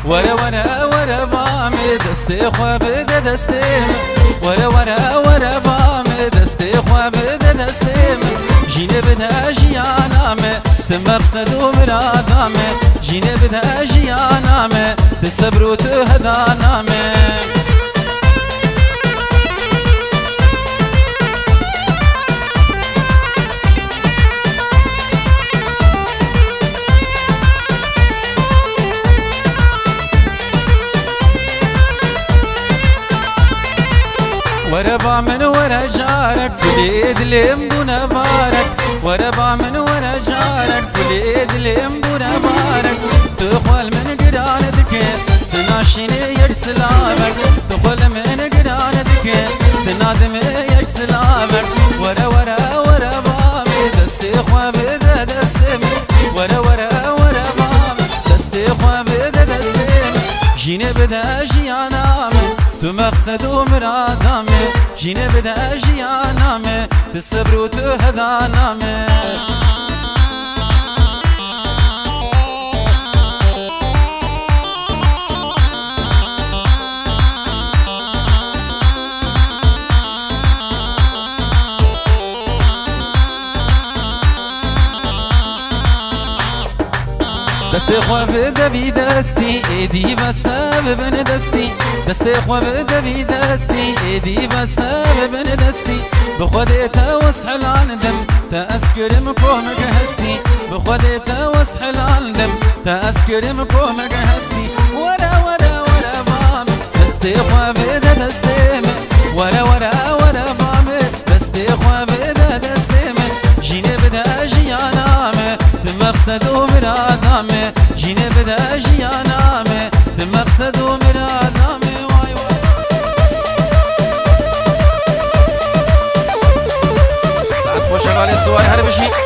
ورا ورا ورا بامي دستي خواب دستيم ورا ورا ورا بامي دستي خواب دستيم جيني بدا جيانامي تمقصد ومرادامي جيني بدا جيانامي تسبر وتهدانامي ورا بامن ورا جارك بليد لمبونا بارك ورا بامن ورا جارك بليد لمبونا بارك تخول من قرانتك تناشيني يرسلامك تخول من قرانتك تنادم يرسلامك ورا ورا ورا بامي دستي خواب دستم ورا ورا ورا بامي دستي خواب دستم جيني بدا جيانامي تو مقصد ومرادامي جيني بدا جيانامي تسبر وتهدانامي دستي خواب دبي دستي ايدي بساب بن دستي دستي خواب دبي دستي ايدي بساب بن دستي بخودي توسحل عن دم تأسكر مكوم جهستي بخودي توسحل عن دم تأسكر مكوم جهستي ورا ورا ورا بام دستي خواب دستي ورا ورا ورا بام دستي خواب دستي جيني بدا جيانامي مقصد ومرادامي جيني بدا جيانامي مقصد ومرادامي واي واي ساعات خوش على السواي هربشي